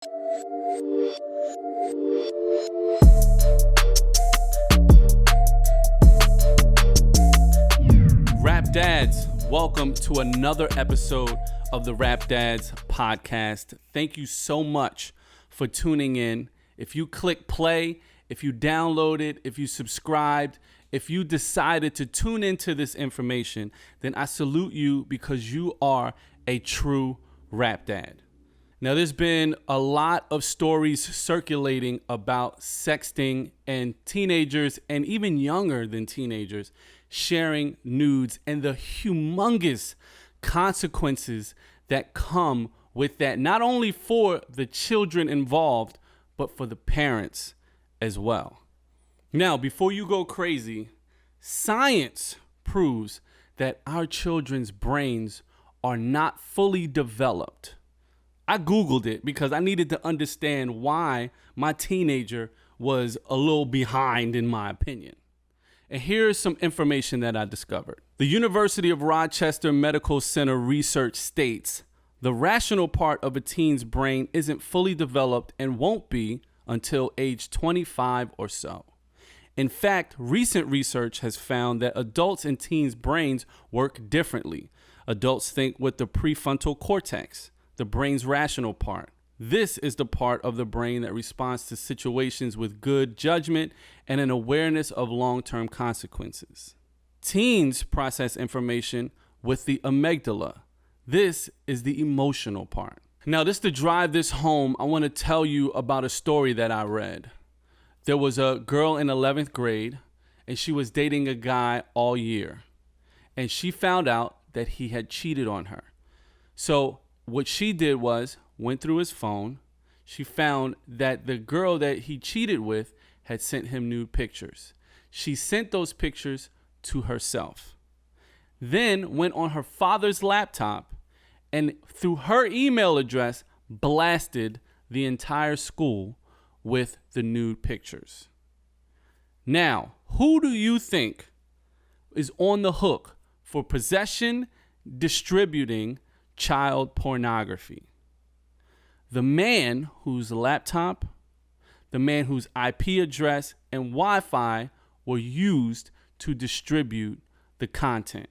Rap Dads, welcome to another episode of the Rap Dads podcast. Thank you so much for tuning in. If you click play, if you downloaded, if you subscribed, if you decided to tune into this information, then I salute you because you are a true rap dad. Now, there's been a lot of stories circulating about sexting and teenagers and even younger than teenagers sharing nudes and the humongous consequences that come with that, not only for the children involved, but for the parents as well. Now, before you go crazy, science proves that our children's brains are not fully developed. I Googled it because I needed to understand why my teenager was a little behind, in my opinion. And here's some information that I discovered. The University of Rochester Medical Center research states the rational part of a teen's brain isn't fully developed and won't be until age 25 or so. In fact, recent research has found that adults and teens' brains work differently. Adults think with the prefrontal cortex, the brain's rational part. This is the part of the brain that responds to situations with good judgment and an awareness of long-term consequences. Teens process information with the amygdala. This is the emotional part. Now, just to drive this home, I want to tell you about a story that I read. There was a girl in 11th grade, and she was dating a guy all year. And she found out that he had cheated on her. So what she did was went through his phone. She found that the girl that he cheated with had sent him nude pictures. She sent those pictures to herself. Then went on her father's laptop and through her email address blasted the entire school with the nude pictures. Now, who do you think is on the hook for possession, distributing child pornography? The man whose laptop, the man whose IP address and Wi-Fi were used to distribute the content.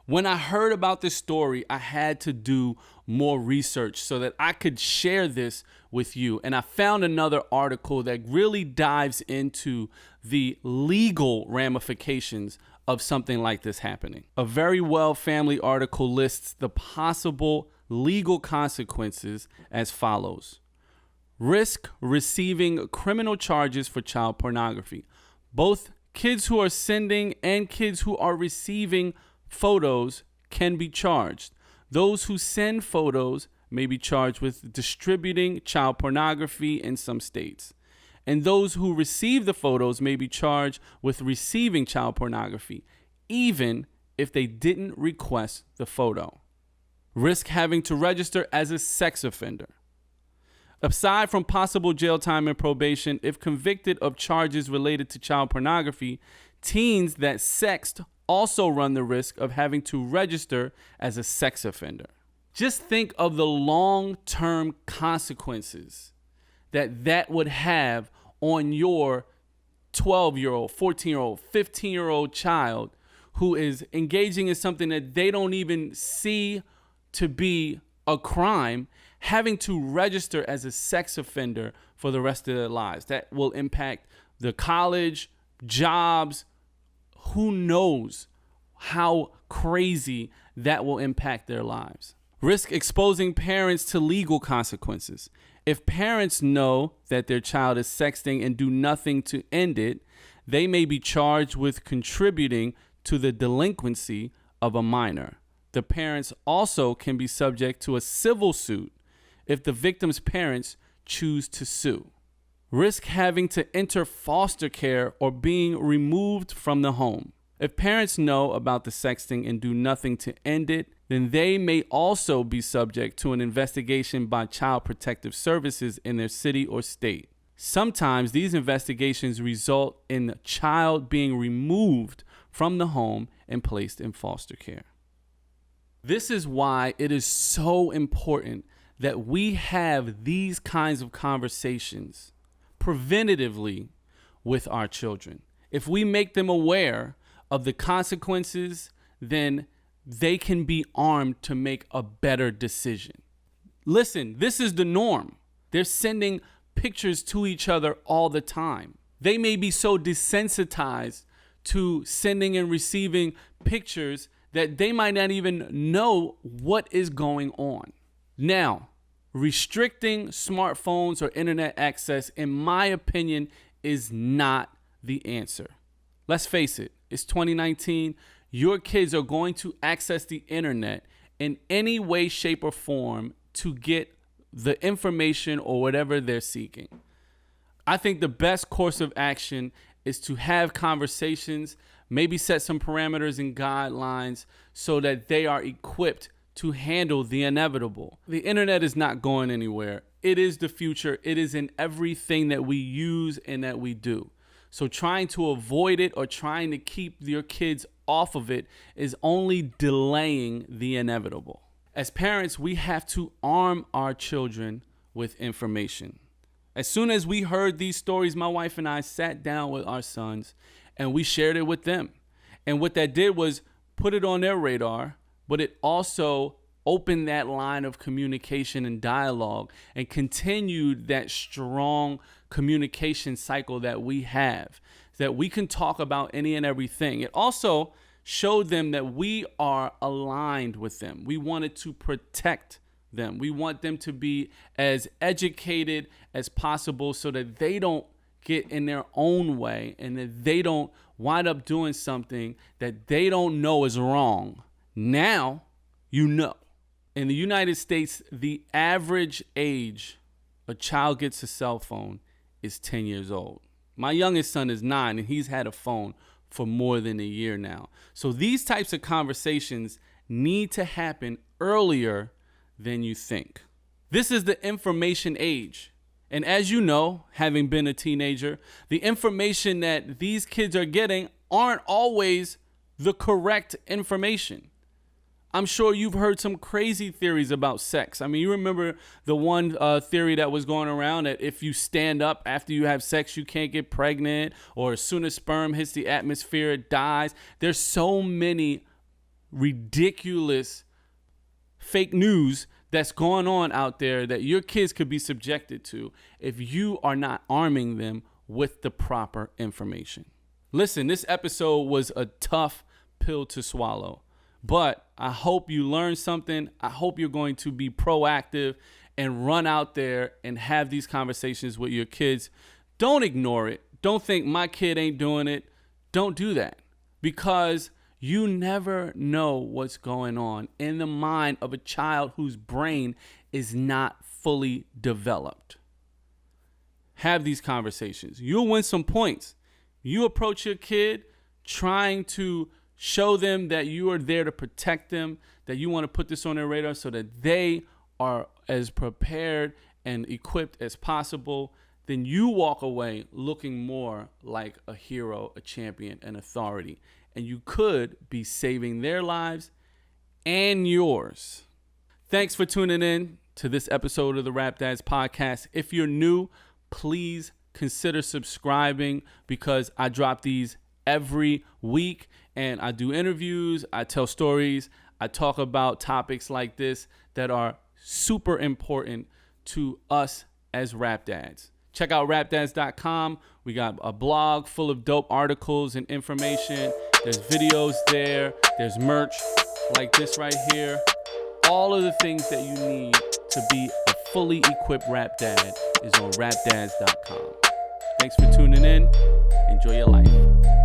When I heard about this story, I had to do more research so that I could share this with you. And I found another article that really dives into the legal ramifications of something like this happening. A Very Well Family article lists the possible legal consequences as follows. Risk receiving criminal charges for child pornography. Both kids who are sending and kids who are receiving photos can be charged. Those who send photos may be charged with distributing child pornography in some states. And those who receive the photos may be charged with receiving child pornography, even if they didn't request the photo. Risk having to register as a sex offender. Aside from possible jail time and probation, if convicted of charges related to child pornography, teens that sext also run the risk of having to register as a sex offender. Just think of the long-term consequences that would have on your 12-year-old, 14-year-old, 15-year-old child who is engaging in something that they don't even see to be a crime, having to register as a sex offender for the rest of their lives. That will impact the college, jobs. Who knows how crazy that will impact their lives. Risk exposing parents to legal consequences. If parents know that their child is sexting and do nothing to end it, they may be charged with contributing to the delinquency of a minor. The parents also can be subject to a civil suit if the victim's parents choose to sue. Risk having to enter foster care or being removed from the home. If parents know about the sexting and do nothing to end it, then they may also be subject to an investigation by Child Protective Services in their city or state. Sometimes these investigations result in the child being removed from the home and placed in foster care. This is why it is so important that we have these kinds of conversations preventatively with our children. If we make them aware of the consequences, then they can be armed to make a better decision. Listen, this is the norm. They're sending pictures to each other all the time. They may be so desensitized to sending and receiving pictures that they might not even know what is going on. Now, restricting smartphones or internet access, in my opinion, is not the answer. Let's face it, it's 2019. Your kids are going to access the internet in any way, shape, or form to get the information or whatever they're seeking. I think the best course of action is to have conversations, maybe set some parameters and guidelines so that they are equipped to handle the inevitable. The internet is not going anywhere. It is the future. It is in everything that we use and that we do. So trying to avoid it or trying to keep your kids off of it is only delaying the inevitable. As parents, we have to arm our children with information. As soon as we heard these stories, my wife and I sat down with our sons and we shared it with them. And what that did was put it on their radar, but it also opened that line of communication and dialogue and continued that strong communication cycle that we have, that we can talk about any and everything. It also showed them that we are aligned with them. We wanted to protect them. We want them to be as educated as possible so that they don't get in their own way and that they don't wind up doing something that they don't know is wrong. Now, you know. In the United States, the average age a child gets a cell phone is 10 years old. My youngest son is 9 and he's had a phone for more than a year now. So these types of conversations need to happen earlier than you think. This is the information age. And as you know, having been a teenager, the information that these kids are getting aren't always the correct information. I'm sure you've heard some crazy theories about sex. I mean, you remember the one theory that was going around that if you stand up after you have sex, you can't get pregnant, or as soon as sperm hits the atmosphere, it dies. There's so many ridiculous fake news that's going on out there that your kids could be subjected to if you are not arming them with the proper information. Listen, this episode was a tough pill to swallow, but I hope you learned something. I hope you're going to be proactive and run out there and have these conversations with your kids. Don't ignore it. Don't think my kid ain't doing it. Don't do that, because you never know what's going on in the mind of a child whose brain is not fully developed. Have these conversations. You'll win some points. You approach your kid trying to show them that you are there to protect them, that you want to put this on their radar so that they are as prepared and equipped as possible. Then you walk away looking more like a hero, a champion, an authority. And you could be saving their lives and yours. Thanks for tuning in to this episode of the Rap Dads Podcast. If you're new, please consider subscribing, because I drop these every week and I do interviews, I tell stories, I talk about topics like this that are super important to us as rap dads. Check out rapdads.com. We got a blog full of dope articles and information. There's videos there. There's merch like this right here. All of the things that you need to be a fully equipped rap dad is on rapdads.com. Thanks for tuning in. Enjoy your life.